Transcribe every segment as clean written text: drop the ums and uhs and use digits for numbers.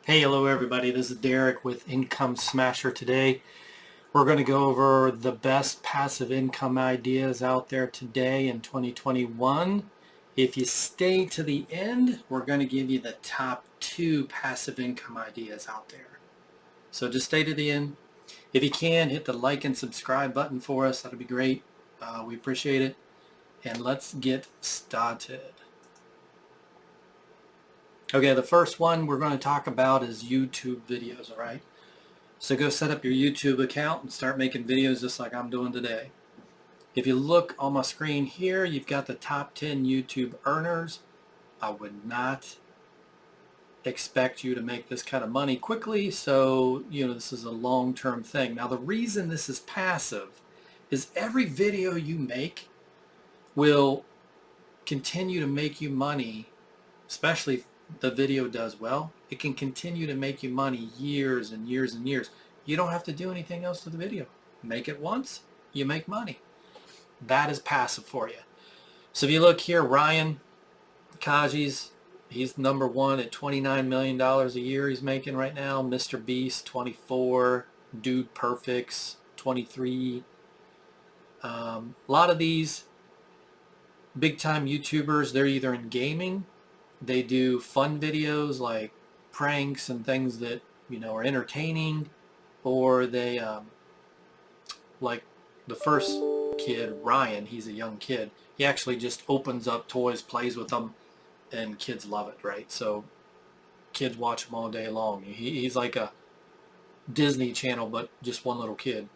Hey, hello everybody. This is Derek with IncomeSmasher. Today we're going to go over the best passive income ideas out there today in 2021. If you stay to the end, we're going to give you the top 2 passive income ideas out there. So just stay to the end. If you can, hit the like and subscribe button for us. That'd be great. We appreciate it. And let's get started. Okay, the first one we're going to talk about is YouTube videos, all right? So go set up your YouTube account and start making videos just like I'm doing today. If you look on my screen here, you've got the top 10 YouTube earners. I would not expect you to make this kind of money quickly, so this is a long-term thing. Now the reason this is passive is every video you make will continue to make you money, especially if the video does well. It can continue to make you money years and years and years. You don't have to do anything else to the video. Make it once, you make money. That is passive for you. So if you look here, Ryan Kaji's, he's number one at $29 million a year he's making right now. Mr. Beast, 24. Dude Perfects, 23. A lot of these big time YouTubers, they're either in gaming, they do fun videos like pranks and things that are entertaining, or they like the first kid, Ryan, he's a young kid. He actually just opens up toys, plays with them, and kids love it, right? So kids watch him all day long. He's like a Disney Channel, but just one little kid.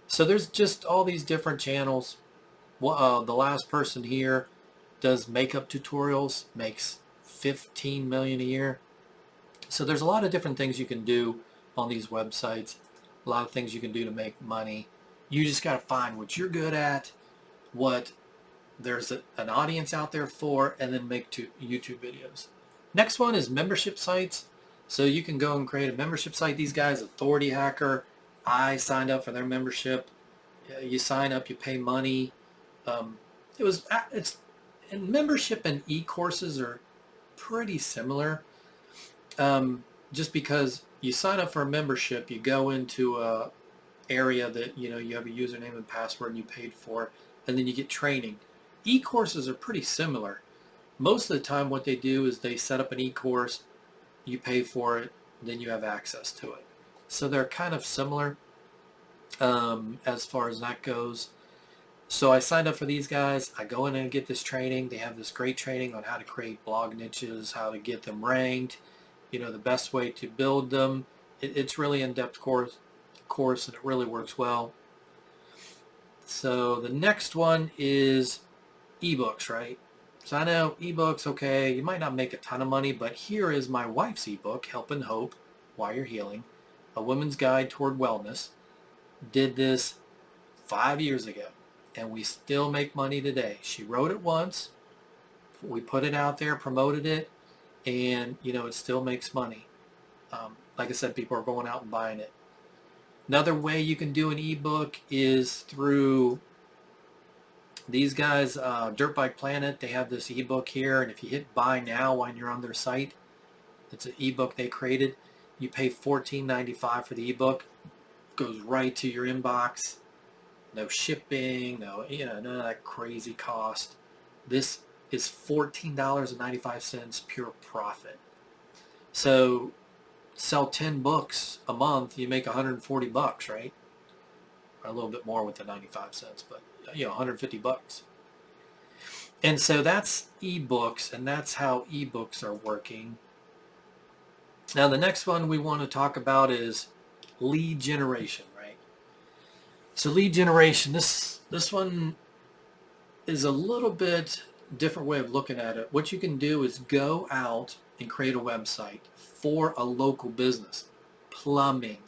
So there's just all these different channels. The last person here does makeup tutorials, makes $15 million a year. So there's a lot of different things you can do on these websites, a lot of things you can do to make money. You just got to find what you're good at, what there's an audience out there for, and then make YouTube videos. Next one is membership sites. So you can go and create a membership site. These guys, Authority Hacker, I signed up for their membership. You sign up, you pay money. And membership and e-courses are pretty similar. Just because you sign up for a membership, you go into a area that you have a username and password and you paid for, and then you get training. E-courses are pretty similar. Most of the time what they do is they set up an e-course, you pay for it, then you have access to it. So they're kind of similar as far as that goes. So I signed up for these guys. I go in and get this training. They have this great training on how to create blog niches, how to get them ranked, the best way to build them. It's really in-depth course, and it really works well. So the next one is ebooks, right? So I know ebooks, okay, you might not make a ton of money, but here is my wife's ebook, Help and Hope, Why You're Healing, A Woman's Guide Toward Wellness. Did this 5 years ago, and we still make money today. She wrote it once, we put it out there, promoted it, and it still makes money. Like I said, people are going out and buying it. Another way you can do an ebook is through these guys, Dirt Bike Planet. They have this ebook here, and if you hit buy now when you're on their site, it's an ebook they created. You pay $14.95 for the ebook. Goes right to your inbox. No shipping, none of that crazy cost. This is $14.95 pure profit. So sell 10 books a month, you make $140, right? Or a little bit more with the 95 cents, but $150. And so that's ebooks, and that's how ebooks are working. Now the next one we want to talk about is lead generation, right? So lead generation, this one is a little bit different way of looking at it. What you can do is go out and create a website for a local business. Plumbing,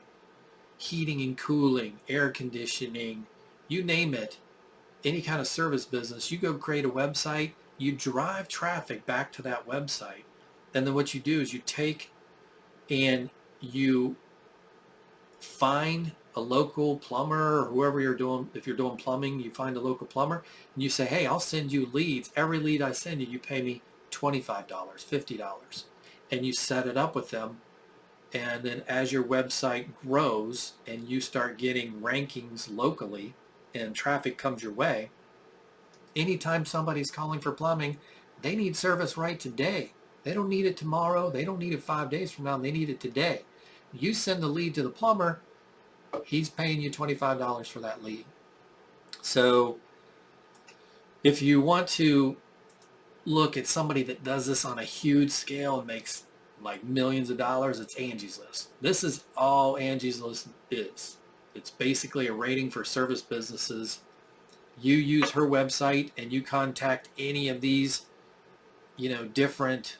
heating and cooling, air conditioning, you name it, any kind of service business. You go create a website, you drive traffic back to that website, and then what you do is you take and you find a local plumber or whoever you're doing. If you're doing plumbing, you find a local plumber and you say, hey, I'll send you leads. Every lead I send you, you pay me $25, $50. and you set it up with them. And then as your website grows and you start getting rankings locally and traffic comes your way, anytime somebody's calling for plumbing, they need service right today. They don't need it tomorrow. They don't need it 5 days from now. They need it today. You send the lead to the plumber, he's paying you $25 for that lead. So if you want to look at somebody that does this on a huge scale and makes like millions of dollars, it's Angie's List. This is all Angie's List is. It's basically a rating for service businesses. You use her website and you contact any of these, different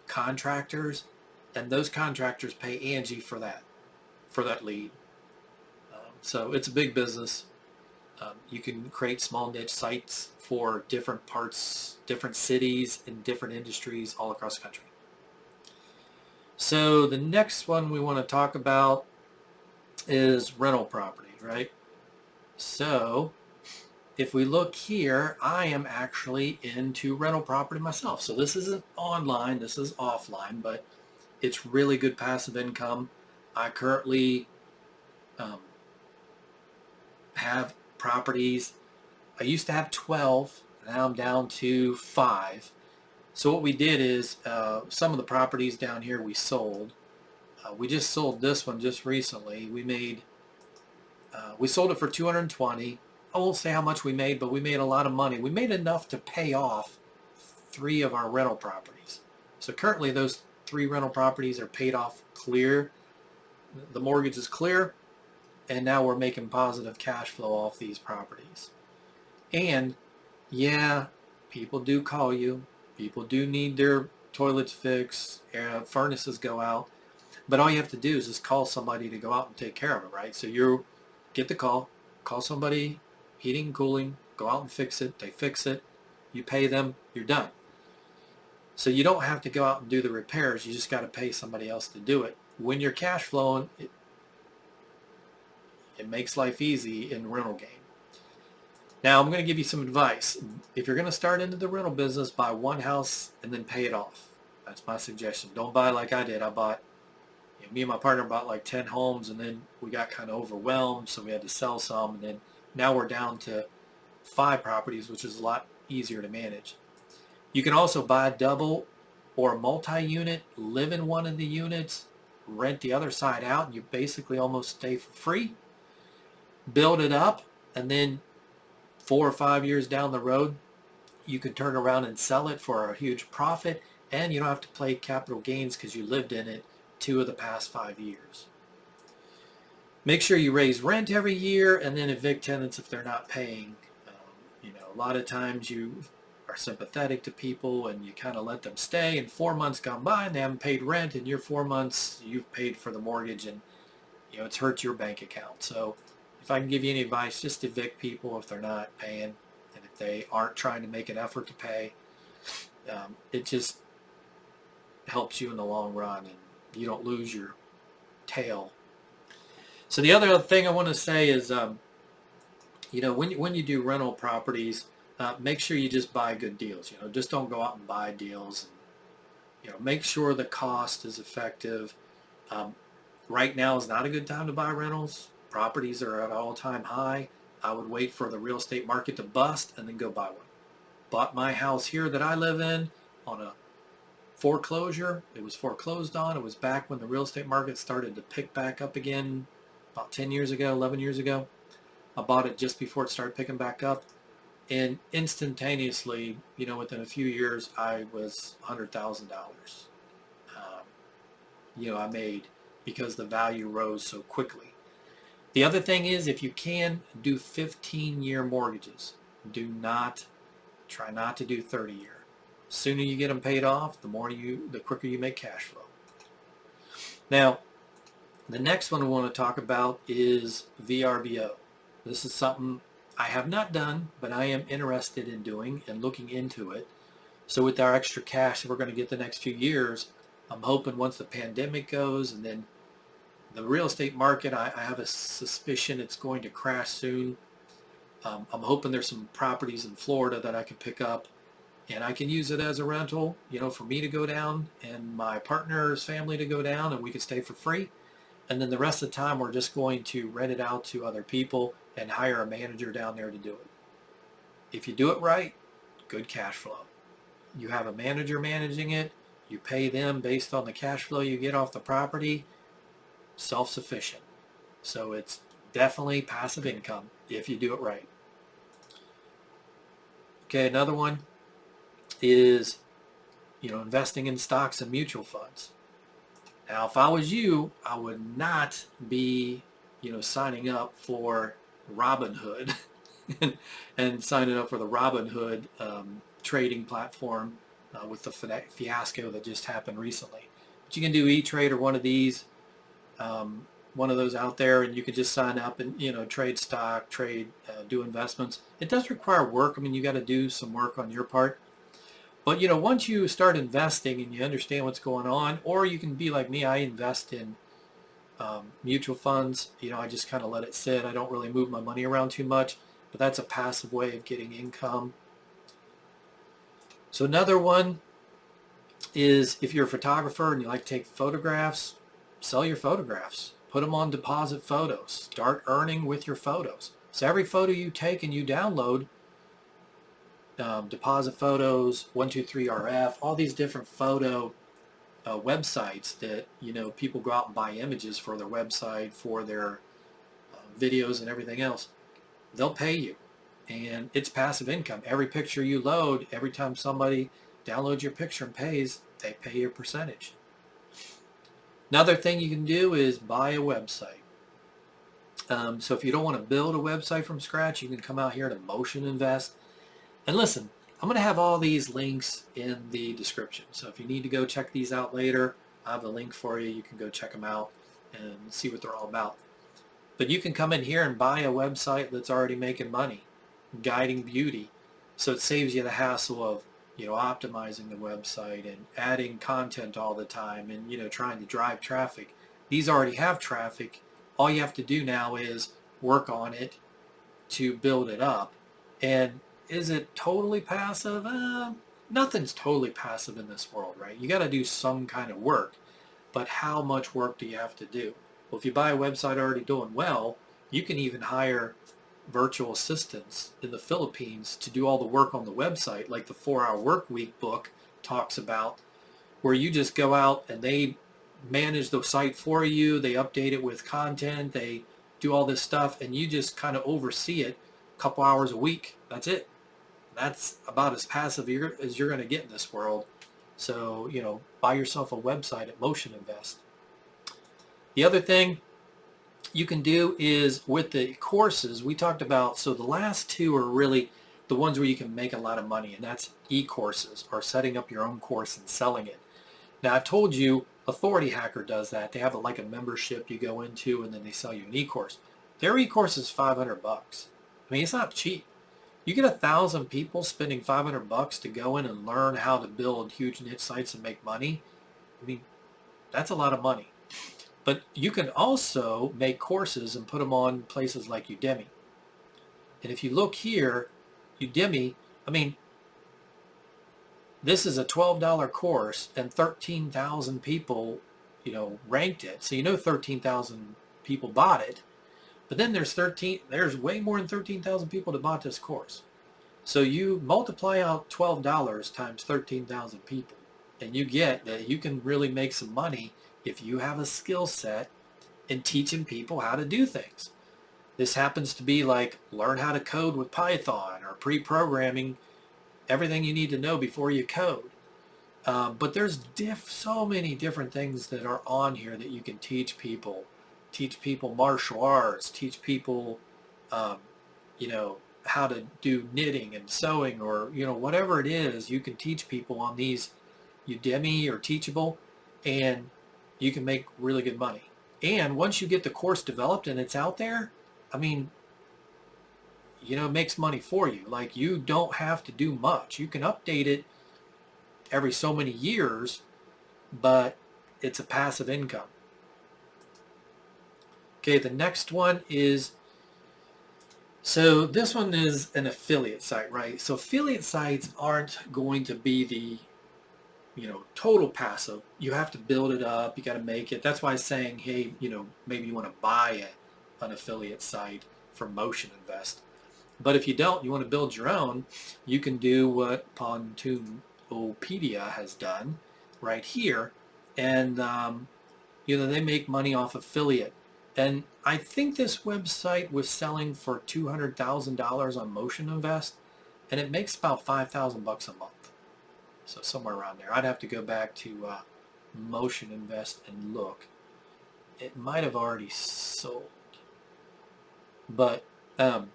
contractors, and those contractors pay Angie for that lead. So it's a big business. You can create small niche sites for different parts, different cities, and different industries all across the country. So the next one we want to talk about is rental properties, right? So if we look here, I am actually into rental property myself. So this isn't online, this is offline, but it's really good passive income. I currently have properties. I used to have 12, now I'm down to 5. So what we did is some of the properties down here we sold. We just sold this one just recently. We sold it for $220. I won't say how much we made, but we made a lot of money. We made enough to pay off 3 of our rental properties. So currently those 3 rental properties are paid off clear. The mortgage is clear, and now we're making positive cash flow off these properties. And yeah, people do call you. People do need their toilets fixed, furnaces go out. But all you have to do is just call somebody to go out and take care of it, right? So you get the call somebody, heating and cooling, go out and fix it. They fix it. You pay them, you're done. So you don't have to go out and do the repairs. You just got to pay somebody else to do it. When you're cash flowing, it makes life easy in the rental game. Now I'm going to give you some advice. If you're going to start into the rental business, buy one house and then pay it off. That's my suggestion. Don't buy like I did. Me and my partner bought like 10 homes, and then we got kind of overwhelmed, so we had to sell some, and then now we're down to 5 properties, which is a lot easier to manage. You can also buy a double or a multi-unit, live in one of the units, rent the other side out, and you basically almost stay for free. Build it up, and then 4 or 5 years down the road, you can turn around and sell it for a huge profit, and you don't have to pay capital gains because you lived in it 2 of the past 5 years. Make sure you raise rent every year and then evict tenants if they're not paying. A lot of times you are sympathetic to people and you kind of let them stay, and 4 months gone by and they haven't paid rent, and your 4 months you've paid for the mortgage, and it's hurt your bank account. So if I can give you any advice, just evict people if they're not paying, and if they aren't trying to make an effort to pay. It just helps you in the long run, and you don't lose your tail. So the other thing I want to say is, when you do rental properties, make sure you just buy good deals. Just don't go out and buy deals. And, make sure the cost is effective. Right now is not a good time to buy rentals. Properties are at an all-time high. I would wait for the real estate market to bust and then go buy one. Bought my house here that I live in on a foreclosure. It was foreclosed on. It was back when the real estate market started to pick back up again about 10 years ago, 11 years ago. I bought it just before it started picking back up. And instantaneously, within a few years, I was $100,000. I made because the value rose so quickly. The other thing is, if you can, do 15-year mortgages. Try not to do 30-year. The sooner you get them paid off, the quicker you make cash flow. Now, the next one we want to talk about is VRBO. This is something I have not done, but I am interested in doing and looking into it. So with our extra cash that we're going to get the next few years, I'm hoping once the pandemic goes and then the real estate market, I have a suspicion it's going to crash soon. I'm hoping there's some properties in Florida that I can pick up and I can use it as a rental, for me to go down and my partner's family to go down, and we can stay for free. And then the rest of the time, we're just going to rent it out to other people and hire a manager down there to do it. If you do it right, good cash flow. You have a manager managing it. You pay them based on the cash flow you get off the property. Self-sufficient. So it's definitely passive income if you do it right. Okay, another one is, investing in stocks and mutual funds. Now, if I was you, I would not be, signing up for Robinhood and signing up for the Robinhood trading platform with the fiasco that just happened recently. But you can do E-Trade or one of these, one of those out there, and you can just sign up and trade stock, do investments. It does require work. I mean, you got to do some work on your part. But once you start investing and you understand what's going on, or you can be like me, I invest in mutual funds. I just kind of let it sit. I don't really move my money around too much, but that's a passive way of getting income. So another one is if you're a photographer and you like to take photographs, sell your photographs. Put them on deposit photos. Start earning with your photos. So every photo you take and you download, deposit photos, 123RF, all these different photo websites that people go out and buy images for their website, for their videos and everything else. They'll pay you, and it's passive income. Every picture you load, every time somebody downloads your picture and pays, they pay you a percentage. Another thing you can do is buy a website. So if you don't want to build a website from scratch, you can come out here to Motion Invest. And listen, I'm going to have all these links in the description. So if you need to go check these out later, I have a link for you. You can go check them out and see what they're all about. But you can come in here and buy a website that's already making money, guiding beauty. So it saves you the hassle of optimizing the website and adding content all the time and trying to drive traffic. These already have traffic. All you have to do now is work on it to build it up. And is it totally passive? Nothing's totally passive in this world, right? You got to do some kind of work. But how much work do you have to do? Well, if you buy a website already doing well, you can even hire virtual assistants in the Philippines to do all the work on the website, like the 4-Hour Work Week book talks about, where you just go out and they manage the site for you, they update it with content, they do all this stuff, and you just kind of oversee it a couple hours a week. That's it. That's about as passive as you're going to get in this world. So, buy yourself a website at Motion Invest. The other thing you can do is with the courses we talked about. So the last two are really the ones where you can make a lot of money, and that's e-courses, or setting up your own course and selling it. Now, I've told you Authority Hacker does that. They have like a membership you go into, and then they sell you an e-course. Their e-course is $500. I mean, it's not cheap. You get 1,000 people spending $500 to go in and learn how to build huge niche sites and make money. I mean, that's a lot of money. But you can also make courses and put them on places like Udemy. And if you look here, Udemy, I mean, this is a $12 course and 13,000 people, ranked it. So 13,000 people bought it. But then there's way more than 13,000 people that bought this course. So you multiply out $12 times 13,000 people, and you get that you can really make some money if you have a skill set in teaching people how to do things. This happens to be like learn how to code with Python, or pre-programming, everything you need to know before you code. But there's so many different things that are on here that you can teach people. Teach people martial arts, teach people, how to do knitting and sewing, or, whatever it is, you can teach people on these Udemy or Teachable, and you can make really good money. And once you get the course developed and it's out there, I mean, it makes money for you. Like, you don't have to do much. You can update it every so many years, but it's a passive income. Okay, the next one is So this one is an affiliate site, right? So affiliate sites aren't going to be the, total passive. You have to build it up. You got to make it. That's why I'm saying, hey, maybe you want to buy an affiliate site for Motion Invest. But if you don't, you want to build your own, you can do what Pontoonopedia has done right here. And, they make money off affiliate. And I think this website was selling for $200,000 on Motion Invest, and it makes about 5,000 bucks a month. So somewhere around there. I'd have to go back to Motion Invest and look. It might have already sold, but um,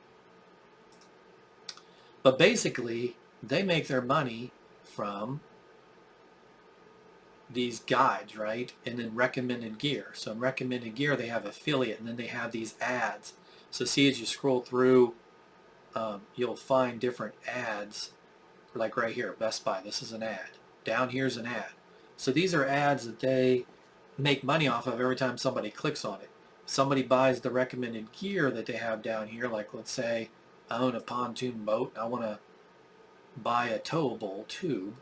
basically they make their money from these guides, right? And then recommended gear. So in recommended gear, they have affiliate, and then they have these ads. So see, as you scroll through, you'll find different ads, like right here, Best Buy. This is an ad. Down here's an ad. So these are ads that they make money off of every time somebody clicks on it. Somebody buys the recommended gear that they have down here, like let's say I own a pontoon boat. I want to buy a towable tube,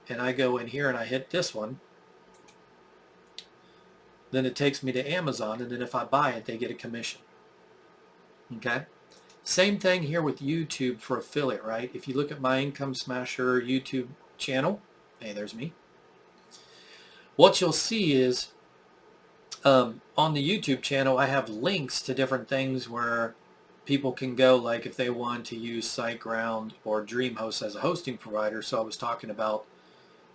and I go in here and I hit this one. Then it takes me to Amazon, and then if I buy it, they get a commission. Okay? Same thing here with YouTube for affiliate, right? If you look at my IncomeSmasher YouTube channel, hey, there's me. What you'll see is on the YouTube channel, I have links to different things where people can go, like if they want to use SiteGround or DreamHost as a hosting provider. So I was talking about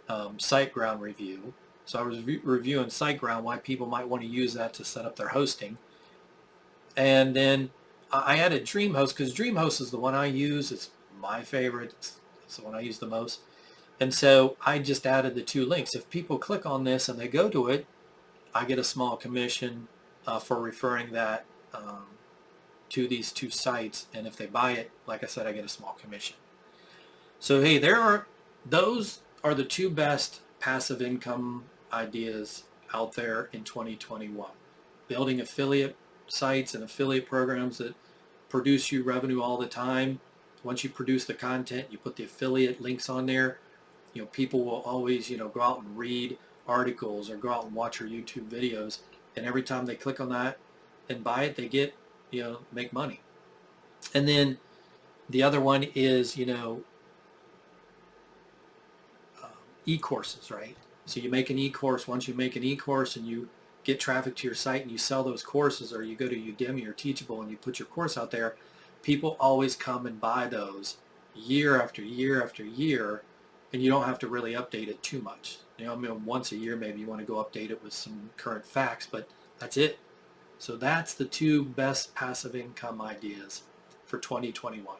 SiteGround review. So I was reviewing SiteGround, why people might want to use that to set up their hosting. And then I added DreamHost because DreamHost is the one I use. It's my favorite. It's the one I use the most. And so I just added the two links. If people click on this and they go to it, I get a small commission for referring that to these two sites. And if they buy it, like I said, I get a small commission. So hey, those are the two best passive income ideas out there in 2021. Building affiliate sites and affiliate programs that produce you revenue all the time. Once you produce the content, you put the affiliate links on there. People will always, go out and read articles or go out and watch your YouTube videos. And every time they click on that and buy it, they get, make money. And then the other one is, e-courses, right? So you make an e-course. Once you make an e-course and you get traffic to your site and you sell those courses, or you go to Udemy or Teachable and you put your course out there, people always come and buy those year after year after year, and you don't have to really update it too much. Once a year maybe you want to go update it with some current facts, but that's it. So that's the two best passive income ideas for 2021.